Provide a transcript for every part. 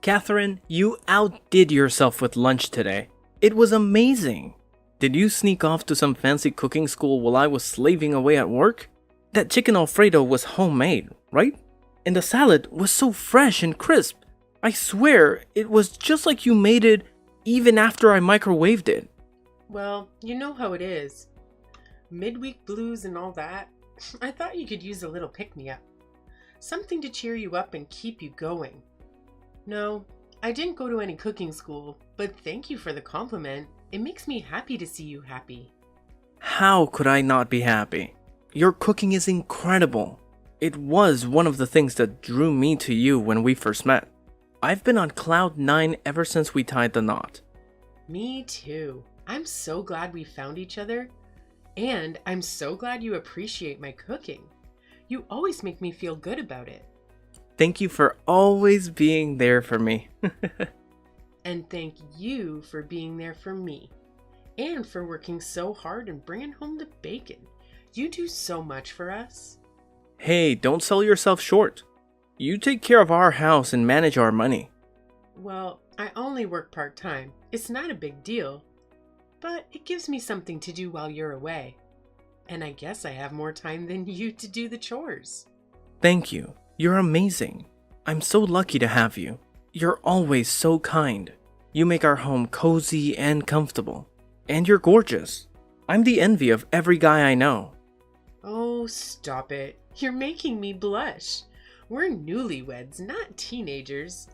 Catherine, you outdid yourself with lunch today. It was amazing. Did you sneak off to some fancy cooking school while I was slaving away at work? That chicken Alfredo was homemade, right? And the salad was so fresh and crisp. I swear, it was just like you made it even after I microwaved it. Well, you know how it is. Midweek blues and all that. I thought you could use a little pick-me-up. Something to cheer you up and keep you going. No, I didn't go to any cooking school, but thank you for the compliment. It makes me happy to see you happy. How could I not be happy? Your cooking is incredible. It was one of the things that drew me to you when we first met. I've been on cloud 9 ever since we tied the knot. Me too. I'm so glad we found each other. And I'm so glad you appreciate my cooking. You always make me feel good about it. Thank you for always being there for me. And thank you for being there for me. And for working so hard and bringing home the bacon. You do so much for us. Hey, don't sell yourself short. You take care of our house and manage our money. Well, I only work part-time. It's not a big deal. But it gives me something to do while you're away. And I guess I have more time than you to do the chores. Thank you. You're amazing. I'm so lucky to have you. You're always so kind. You make our home cozy and comfortable. And you're gorgeous. I'm the envy of every guy I know. Oh, stop it. You're making me blush. We're newlyweds, not teenagers.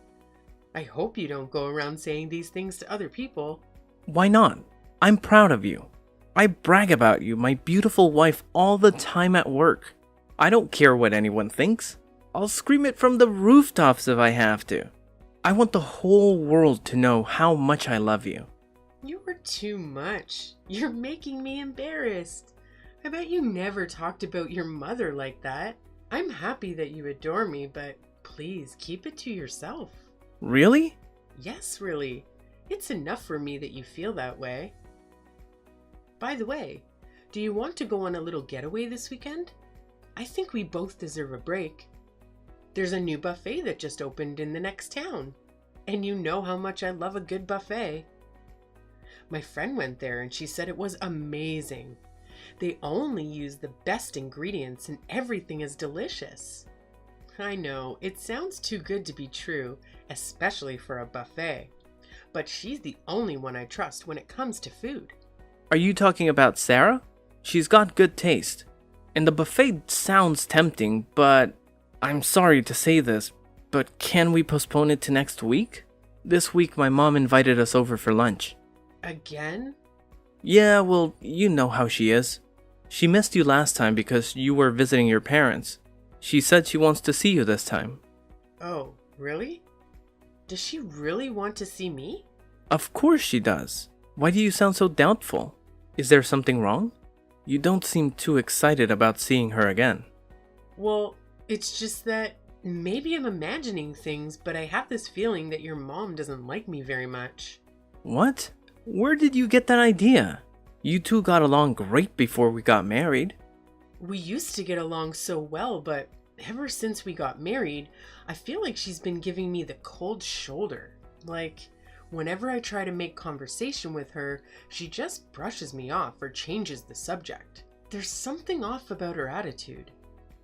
I hope you don't go around saying these things to other people. Why not? I'm proud of you. I brag about you, my beautiful wife, all the time at work. I don't care what anyone thinks. I'll scream it from the rooftops if I have to. I want the whole world to know how much I love you. You're too much. You're making me embarrassed. I bet you never talked about your mother like that. I'm happy that you adore me, but please keep it to yourself. Really? Yes, really. It's enough for me that you feel that way. By the way, do you want to go on a little getaway this weekend? I think we both deserve a break. There's a new buffet that just opened in the next town. And you know how much I love a good buffet. My friend went there and she said it was amazing. They only use the best ingredients and everything is delicious. I know, it sounds too good to be true, especially for a buffet. But she's the only one I trust when it comes to food. Are you talking about Sarah? She's got good taste. And the buffet sounds tempting, but I'm sorry to say this, but can we postpone it to next week? This week my mom invited us over for lunch. Again? Yeah, well, you know how she is. She missed you last time because you were visiting your parents. She said she wants to see you this time. Oh, really? Does she really want to see me? Of course she does. Why do you sound so doubtful? Is there something wrong? You don't seem too excited about seeing her again. Well, it's just that maybe I'm imagining things, but I have this feeling that your mom doesn't like me very much. What? Where did you get that idea? You two got along great before we got married. We used to get along so well, but ever since we got married, I feel like she's been giving me the cold shoulder. Like, whenever I try to make conversation with her, she just brushes me off or changes the subject. There's something off about her attitude.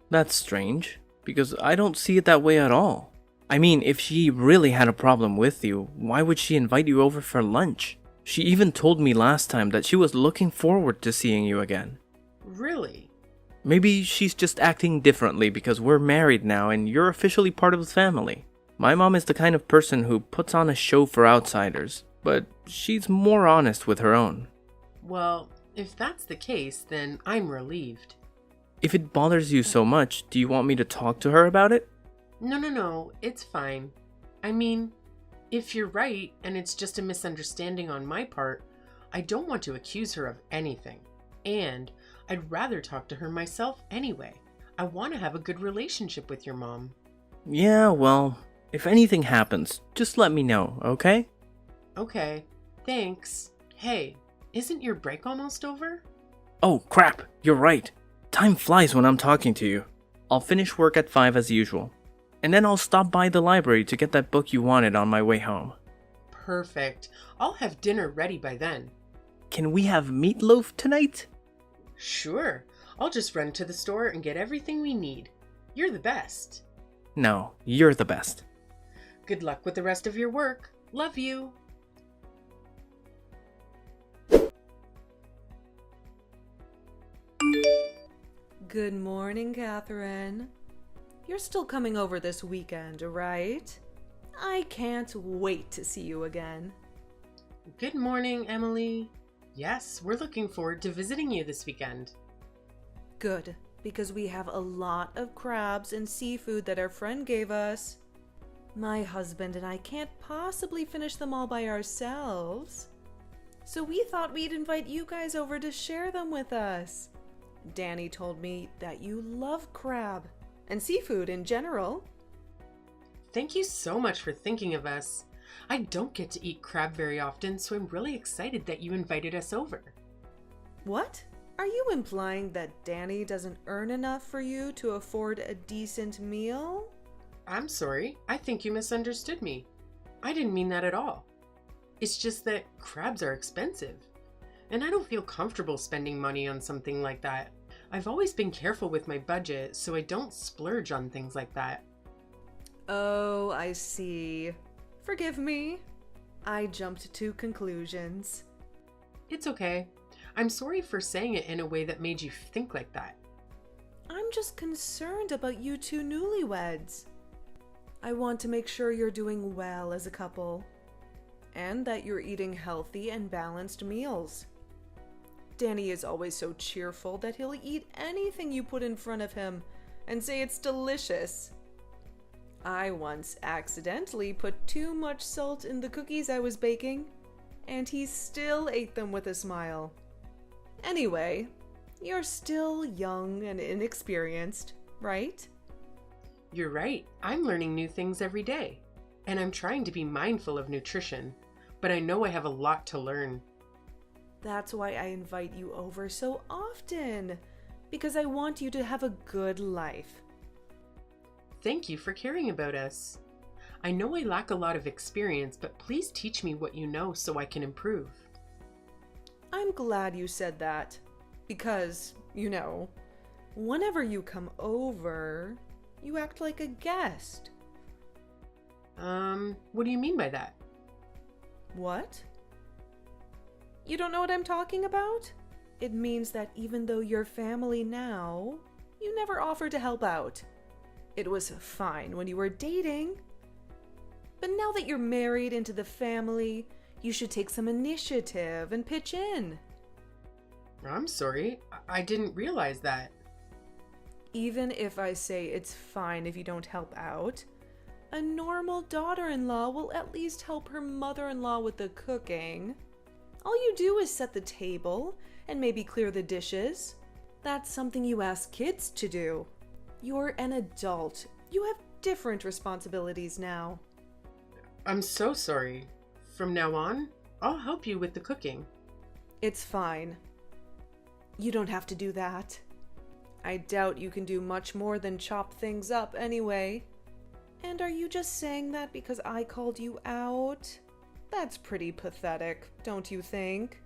That's strange, because I don't see it that way at all. I mean, if she really had a problem with you, why would she invite you over for lunch? She even told me last time that she was looking forward to seeing you again. Really? Maybe she's just acting differently because we're married now and you're officially part of the family. My mom is the kind of person who puts on a show for outsiders, but she's more honest with her own. Well, if that's the case, then I'm relieved. If it bothers you so much, do you want me to talk to her about it? No, it's fine. I mean, if you're right and it's just a misunderstanding on my part, I don't want to accuse her of anything. And I'd rather talk to her myself anyway. I want to have a good relationship with your mom. Yeah, well, if anything happens, just let me know, okay? Okay, thanks. Hey, isn't your break almost over? Oh, crap, you're right. Time flies when I'm talking to you. I'll finish work at 5 as usual. and then I'll stop by the library to get that book you wanted on my way home. Perfect. I'll have dinner ready by then. Can we have meatloaf tonight? Sure. I'll just run to the store and get everything we need. You're the best. No, you're the best. Good luck with the rest of your work. Love you. Good morning, Catherine. You're still coming over this weekend, right? I can't wait to see you again. Good morning, Emily. Yes, we're looking forward to visiting you this weekend. Good, because we have a lot of crabs and seafood that our friend gave us. My husband and I can't possibly finish them all by ourselves. So we thought we'd invite you guys over to share them with us. Danny told me that you love crab and seafood in general. Thank you so much for thinking of us. I don't get to eat crab very often, so I'm really excited that you invited us over. What? Are you implying that Danny doesn't earn enough for you to afford a decent meal? I'm sorry. I think you misunderstood me. I didn't mean that at all. It's just that crabs are expensive, and I don't feel comfortable spending money on something like that. I've always been careful with my budget, so I don't splurge on things like that. Oh, I see. Forgive me. I jumped to conclusions. It's okay. I'm sorry for saying it in a way that made you think like that. I'm just concerned about you two newlyweds. I want to make sure you're doing well as a couple, and that you're eating healthy and balanced meals. Danny is always so cheerful that he'll eat anything you put in front of him and say it's delicious. I once accidentally put too much salt in the cookies I was baking, and he still ate them with a smile. Anyway, you're still young and inexperienced, right? You're right. I'm learning new things every day, and I'm trying to be mindful of nutrition, but I know I have a lot to learn. That's why I invite you over so often, because I want you to have a good life. Thank you for caring about us. I know I lack a lot of experience, but please teach me what you know so I can improve. I'm glad you said that, because, whenever you come over, you act like a guest. What do you mean by that? What? You don't know what I'm talking about? It means that even though you're family now, you never offered to help out. It was fine when you were dating. But now that you're married into the family, you should take some initiative and pitch in. I'm sorry. I didn't realize that. Even if I say it's fine if you don't help out, a normal daughter-in-law will at least help her mother-in-law with the cooking. All you do is set the table and maybe clear the dishes. That's something you ask kids to do. You're an adult. You have different responsibilities now. I'm so sorry. From now on, I'll help you with the cooking. It's fine. You don't have to do that. I doubt you can do much more than chop things up anyway. And are you just saying that because I called you out? That's pretty pathetic, don't you think?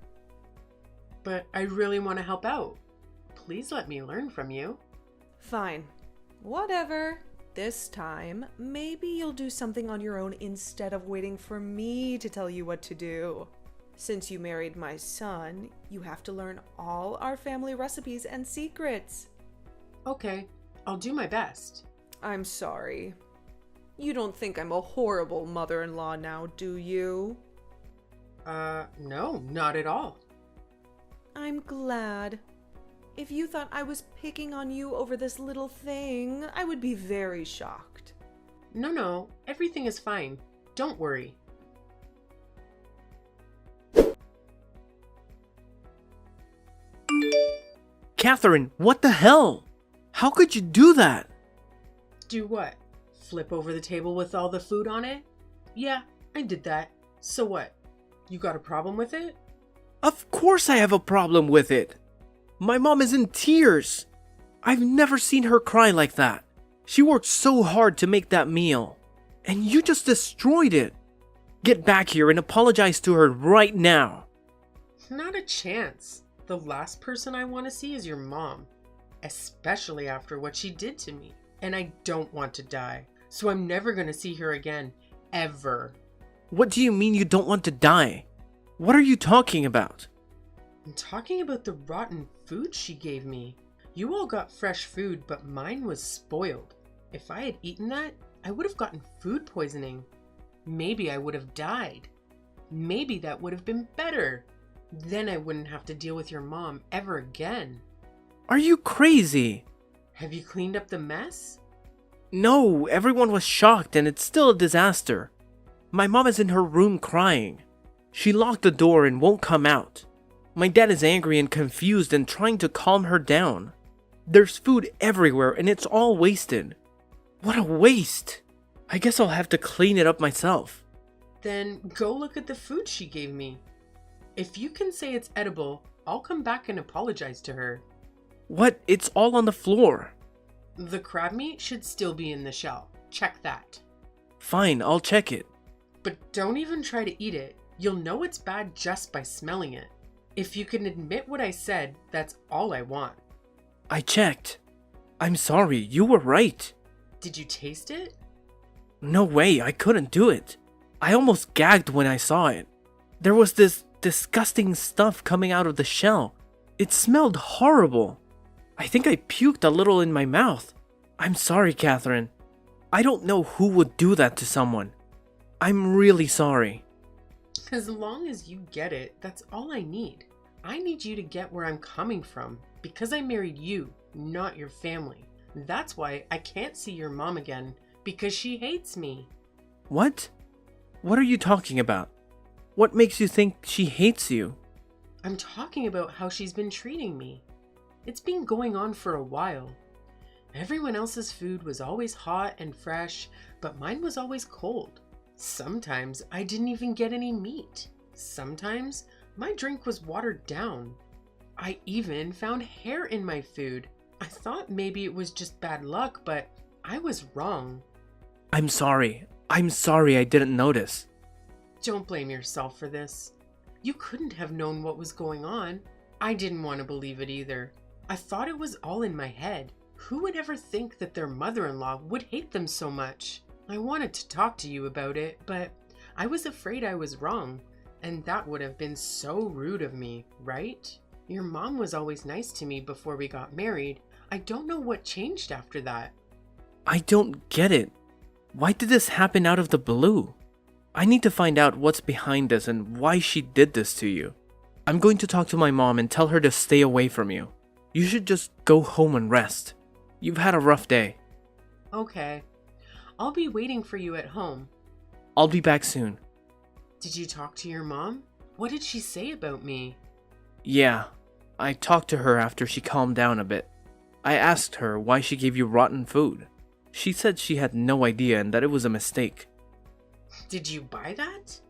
But I really want to help out. Please let me learn from you. Fine. Whatever. This time, maybe you'll do something on your own instead of waiting for me to tell you what to do. Since you married my son, you have to learn all our family recipes and secrets. Okay, I'll do my best. I'm sorry. You don't think I'm a horrible mother-in-law now, do you? No, not at all. I'm glad. If you thought I was picking on you over this little thing, I would be very shocked. No, everything is fine. Don't worry. Catherine, what the hell? How could you do that? Do what? Flip over the table with all the food on it? Yeah, I did that. So what? You got a problem with it? Of course I have a problem with it. My mom is in tears. I've never seen her cry like that. She worked so hard to make that meal, and you just destroyed it. Get back here and apologize to her right now. Not a chance. The last person I want to see is your mom, especially after what she did to me. And I don't want to die, so I'm never going to see her again, ever. What do you mean you don't want to die? What are you talking about? I'm talking about the rotten food she gave me. You all got fresh food, but mine was spoiled. If I had eaten that, I would have gotten food poisoning. Maybe I would have died. Maybe that would have been better. Then I wouldn't have to deal with your mom ever again. Are you crazy? Have you cleaned up the mess? No, everyone was shocked and it's still a disaster. My mom is in her room crying. She locked the door and won't come out. My dad is angry and confused and trying to calm her down. There's food everywhere and it's all wasted. What a waste! I guess I'll have to clean it up myself. Then go look at the food she gave me. If you can say it's edible, I'll come back and apologize to her. What? It's all on the floor. The crab meat should still be in the shell. Check that. Fine, I'll check it. But don't even try to eat it. You'll know it's bad just by smelling it. If you can admit what I said, that's all I want. I checked. I'm sorry, you were right. Did you taste it? No way, I couldn't do it. I almost gagged when I saw it. There was this disgusting stuff coming out of the shell. It smelled horrible. I think I puked a little in my mouth. I'm sorry, Catherine. I don't know who would do that to someone. I'm really sorry. As long as you get it, that's all I need. I need you to get where I'm coming from because I married you, not your family. That's why I can't see your mom again because she hates me. What? What are you talking about? What makes you think she hates you? I'm talking about how she's been treating me. It's been going on for a while. Everyone else's food was always hot and fresh, but mine was always cold. Sometimes I didn't even get any meat. Sometimes my drink was watered down. I even found hair in my food. I thought maybe it was just bad luck, but I was wrong. I'm sorry. I'm sorry I didn't notice. Don't blame yourself for this. You couldn't have known what was going on. I didn't want to believe it either. I thought it was all in my head. Who would ever think that their mother-in-law would hate them so much? I wanted to talk to you about it, but I was afraid I was wrong. And that would have been so rude of me, right? Your mom was always nice to me before we got married. I don't know what changed after that. I don't get it. Why did this happen out of the blue? I need to find out what's behind this and why she did this to you. I'm going to talk to my mom and tell her to stay away from you. You should just go home and rest. You've had a rough day. Okay. I'll be waiting for you at home. I'll be back soon. Did you talk to your mom? What did she say about me? Yeah, I talked to her after she calmed down a bit. I asked her why she gave you rotten food. She said she had no idea and that it was a mistake. Did you buy that?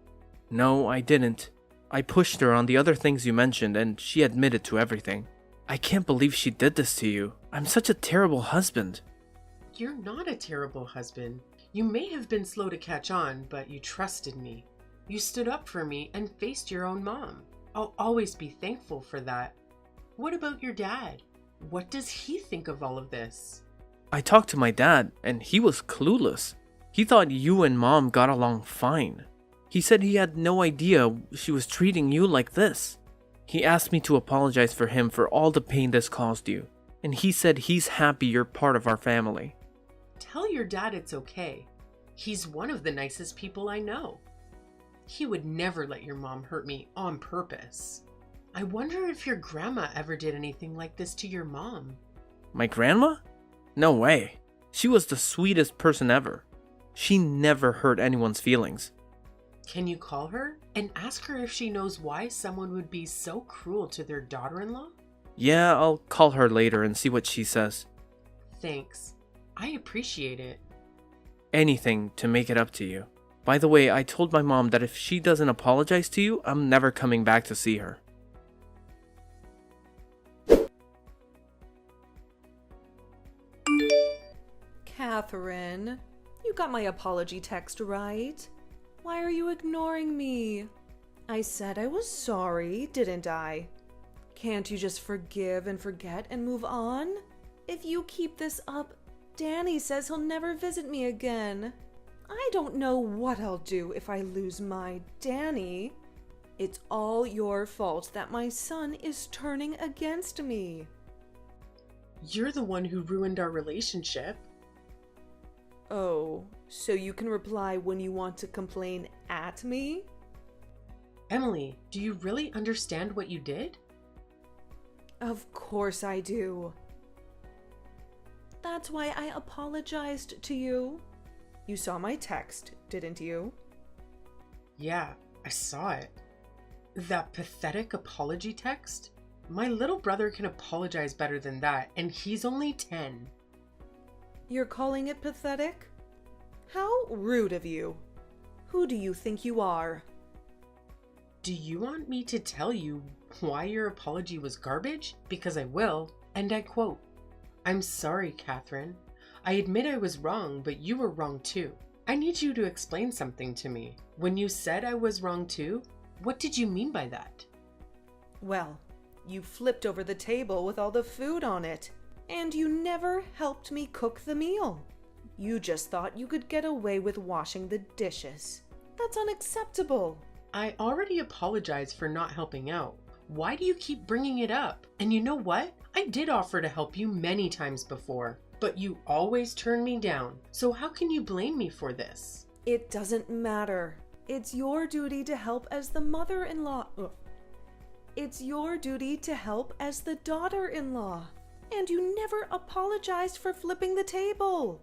No, I didn't. I pushed her on the other things you mentioned and she admitted to everything. I can't believe she did this to you. I'm such a terrible husband. You're not a terrible husband. You may have been slow to catch on, but you trusted me. You stood up for me and faced your own mom. I'll always be thankful for that. What about your dad? What does he think of all of this? I talked to my dad and he was clueless. He thought you and mom got along fine. He said he had no idea she was treating you like this. He asked me to apologize for him for all the pain this caused you. And he said he's happy you're part of our family. Tell your dad it's okay. He's one of the nicest people I know. He would never let your mom hurt me on purpose. I wonder if your grandma ever did anything like this to your mom. My grandma? No way. She was the sweetest person ever. She never hurt anyone's feelings. Can you call her and ask her if she knows why someone would be so cruel to their daughter-in-law? Yeah, I'll call her later and see what she says. Thanks. I appreciate it. Anything to make it up to you. By the way, I told my mom that if she doesn't apologize to you, I'm never coming back to see her. Catherine. You got my apology text right. Why are you ignoring me? I said I was sorry, didn't I? Can't you just forgive and forget and move on? If you keep this up, Danny says he'll never visit me again. I don't know what I'll do if I lose my Danny. It's all your fault that my son is turning against me. You're the one who ruined our relationship. Oh, so you can reply when you want to complain at me? Emily, do you really understand what you did? Of course I do. That's why I apologized to you. You saw my text, didn't you? Yeah, I saw it. That pathetic apology text? My little brother can apologize better than that, and he's only 10. You're calling it pathetic? How rude of you. Who do you think you are? Do you want me to tell you why your apology was garbage? Because I will, and I quote, "I'm sorry, Catherine. I admit I was wrong, but you were wrong too. I need you to explain something to me. When you said I was wrong too, what did you mean by that?" Well, you flipped over the table with all the food on it, and you never helped me cook the meal. You just thought you could get away with washing the dishes. That's unacceptable. I already apologized for not helping out. Why do you keep bringing it up? And you know what? I did offer to help you many times before, but you always turn me down. So how can you blame me for this? It doesn't matter. It's your duty to help as the mother-in-law. It's your duty to help as the daughter-in-law. And you never apologized for flipping the table.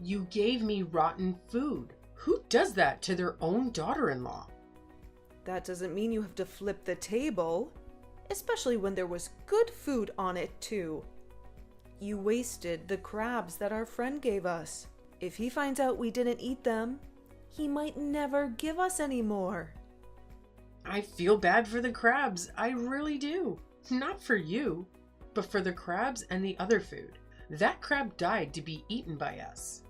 You gave me rotten food. Who does that to their own daughter-in-law? That doesn't mean you have to flip the table, especially when there was good food on it too. You wasted the crabs that our friend gave us. If he finds out we didn't eat them, he might never give us any more. I feel bad for the crabs. I really do. Not for you, but for the crabs and the other food. That crab died to be eaten by us.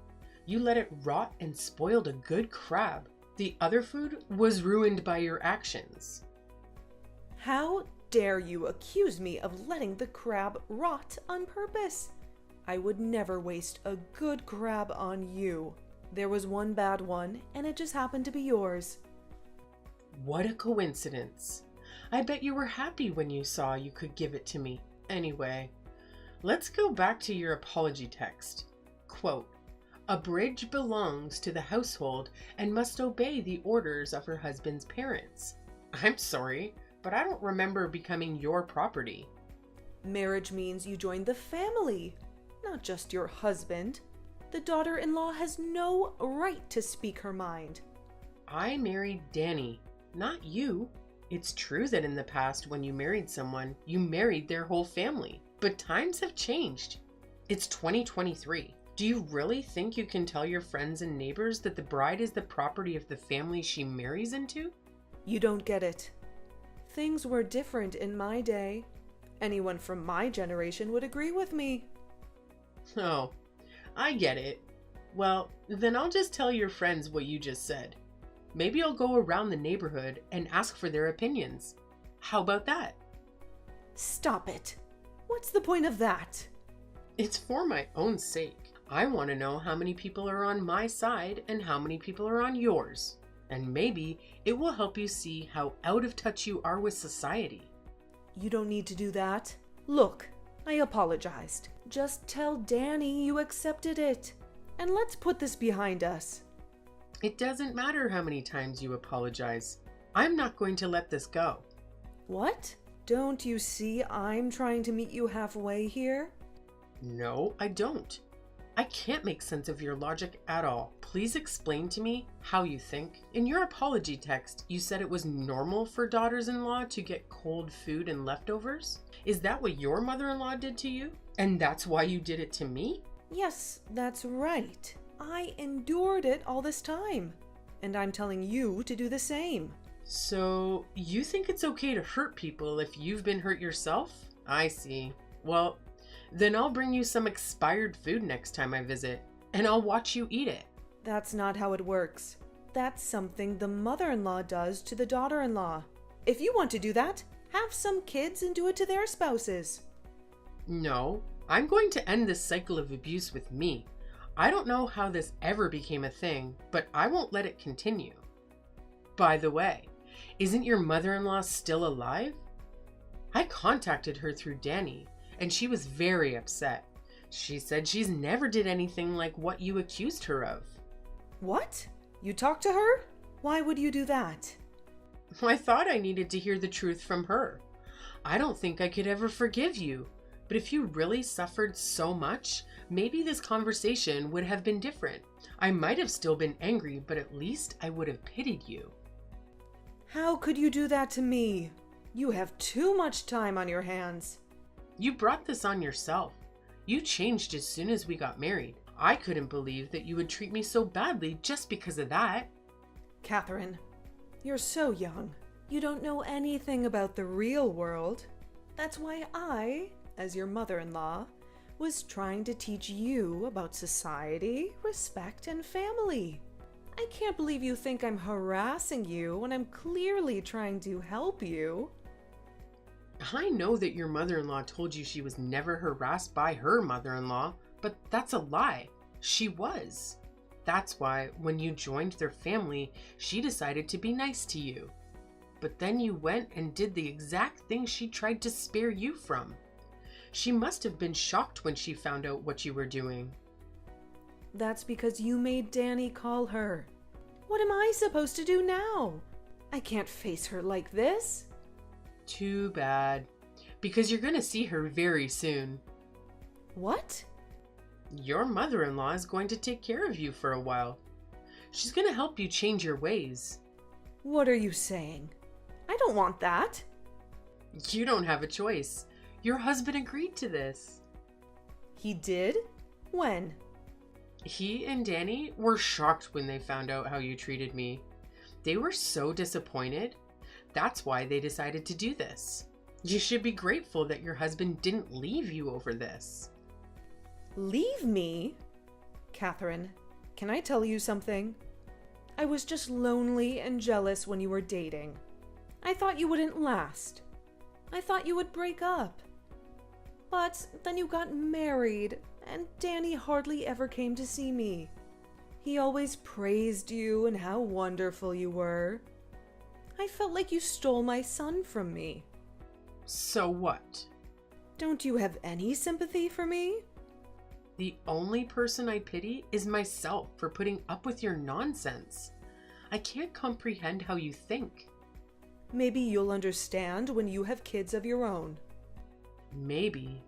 You let it rot and spoiled a good crab. The other food was ruined by your actions. How dare you accuse me of letting the crab rot on purpose? I would never waste a good crab on you. There was one bad one, and it just happened to be yours. What a coincidence. I bet you were happy when you saw you could give it to me. Anyway, let's go back to your apology text. Quote, "A bridge belongs to the household and must obey the orders of her husband's parents." I'm sorry, but I don't remember becoming your property. Marriage means you join the family, not just your husband. The daughter-in-law has no right to speak her mind. I married Danny, not you. It's true that in the past when you married someone, you married their whole family. But times have changed. It's 2023. Do you really think you can tell your friends and neighbors that the bride is the property of the family she marries into? You don't get it. Things were different in my day. Anyone from my generation would agree with me. Oh, I get it. Well, then I'll just tell your friends what you just said. Maybe I'll go around the neighborhood and ask for their opinions. How about that? Stop it. What's the point of that? It's for my own sake. I want to know how many people are on my side and how many people are on yours. And maybe it will help you see how out of touch you are with society. You don't need to do that. Look, I apologized. Just tell Danny you accepted it. And let's put this behind us. It doesn't matter how many times you apologize. I'm not going to let this go. What? Don't you see I'm trying to meet you halfway here? No, I don't. I can't make sense of your logic at all. Please explain to me how you think. In your apology text, you said it was normal for daughters-in-law to get cold food and leftovers? Is that what your mother-in-law did to you? And that's why you did it to me? Yes, that's right. I endured it all this time. And I'm telling you to do the same. So, you think it's okay to hurt people if you've been hurt yourself? I see. Well, then I'll bring you some expired food next time I visit. and I'll watch you eat it. That's not how it works. That's something the mother-in-law does to the daughter-in-law. If you want to do that, have some kids and do it to their spouses. No, I'm going to end this cycle of abuse with me. I don't know how this ever became a thing, but I won't let it continue. By the way, isn't your mother-in-law still alive? I contacted her through Danny, and she was very upset. She said she's never did anything like what you accused her of. What? You talked to her? Why would you do that? I thought I needed to hear the truth from her. I don't think I could ever forgive you, but if you really suffered so much, maybe this conversation would have been different. I might have still been angry, but at least I would have pitied you. How could you do that to me? You have too much time on your hands. You brought this on yourself. You changed as soon as we got married. I couldn't believe that you would treat me so badly just because of that. Catherine, you're so young. You don't know anything about the real world. That's why I, as your mother-in-law, was trying to teach you about society, respect, and family. I can't believe you think I'm harassing you when I'm clearly trying to help you. I know that your mother-in-law told you she was never harassed by her mother-in-law, but that's a lie. She was. That's why, when you joined their family, she decided to be nice to you. But then you went and did the exact thing she tried to spare you from. She must have been shocked when she found out what you were doing. That's because you made Danny call her. What am I supposed to do now? I can't face her like this. Too bad. Because you're going to see her very soon. What? Your mother-in-law is going to take care of you for a while. She's going to help you change your ways. What are you saying? I don't want that. You don't have a choice. Your husband agreed to this. He did? When? He and Danny were shocked when they found out how you treated me. They were so disappointed. That's why they decided to do this. You should be grateful that your husband didn't leave you over this. Leave me? Catherine, can I tell you something? I was just lonely and jealous when you were dating. I thought you wouldn't last. I thought you would break up. But then you got married, and Danny hardly ever came to see me. He always praised you and how wonderful you were. I felt like you stole my son from me. So what? Don't you have any sympathy for me? The only person I pity is myself for putting up with your nonsense. I can't comprehend how you think. Maybe you'll understand when you have kids of your own. Maybe.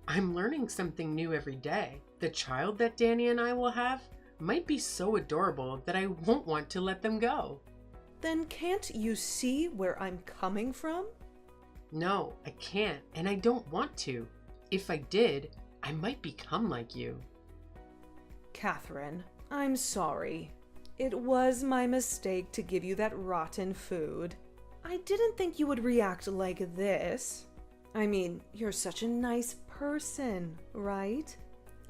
I'm learning something new every day. The child that Danny and I will have might be so adorable that I won't want to let them go. Then can't you see where I'm coming from? No, I can't, and I don't want to. If I did, I might become like you. Catherine, I'm sorry. It was my mistake to give you that rotten food. I didn't think you would react like this. I mean, you're such a nice person, right?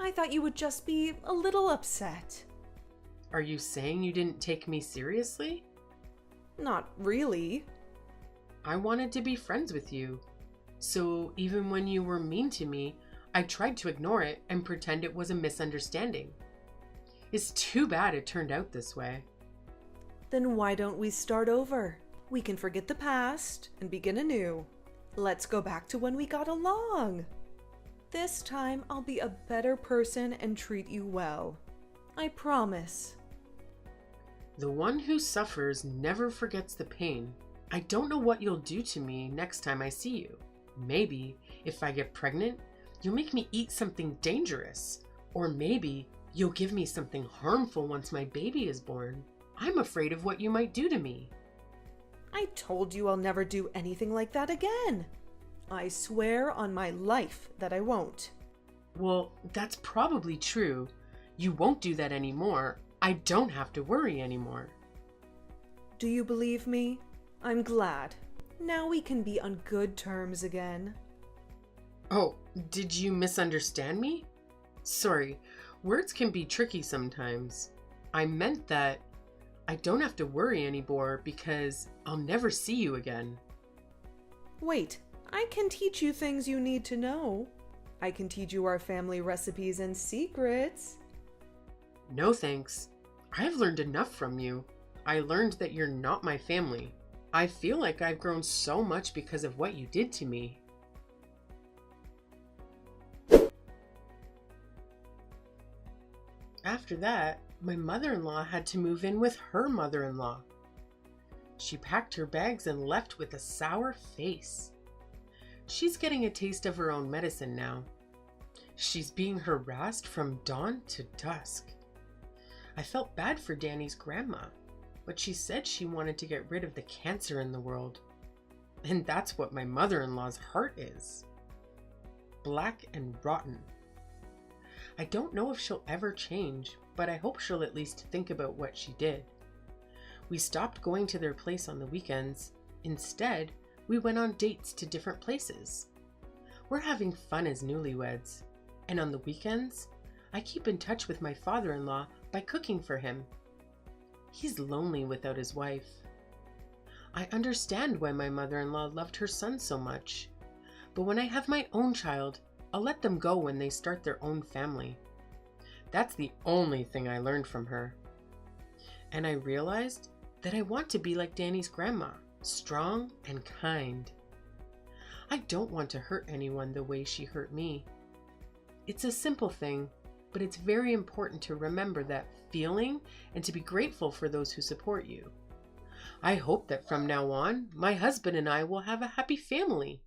I thought you would just be a little upset. Are you saying you didn't take me seriously? Not really. I wanted to be friends with you. So even when you were mean to me, I tried to ignore it and pretend it was a misunderstanding. It's too bad it turned out this way. Then why don't we start over? We can forget the past and begin anew. Let's go back to when we got along. This time I'll be a better person and treat you well. I promise. The one who suffers never forgets the pain. I don't know what you'll do to me next time I see you. Maybe, if I get pregnant, you'll make me eat something dangerous. Or maybe, you'll give me something harmful once my baby is born. I'm afraid of what you might do to me. I told you I'll never do anything like that again. I swear on my life that I won't. Well, that's probably true. You won't do that anymore. I don't have to worry anymore. Do you believe me? I'm glad. Now we can be on good terms again. Oh, did you misunderstand me? Sorry, Words can be tricky sometimes. I meant that I don't have to worry anymore because I'll never see you again. Wait, I can teach you things you need to know. I can teach you our family recipes and secrets. No thanks. I've learned enough from you. I learned that you're not my family. I feel like I've grown so much because of what you did to me. After that, my mother-in-law had to move in with her mother-in-law. She packed her bags and left with a sour face. She's getting a taste of her own medicine now. She's being harassed from dawn to dusk. I felt bad for Danny's grandma, but she said she wanted to get rid of the cancer in the world. And that's what my mother-in-law's heart is. Black and rotten. I don't know if she'll ever change, but I hope she'll at least think about what she did. We stopped going to their place on the weekends. Instead, we went on dates to different places. We're having fun as newlyweds. And on the weekends, I keep in touch with my father-in-law by cooking for him. He's lonely without his wife. I understand why my mother-in-law loved her son so much. But when I have my own child, I'll let them go when they start their own family. That's the only thing I learned from her. And I realized that I want to be like Danny's grandma, strong and kind. I don't want to hurt anyone the way she hurt me. It's a simple thing, but it's very important to remember that feeling and to be grateful for those who support you. I hope that from now on, my husband and I will have a happy family.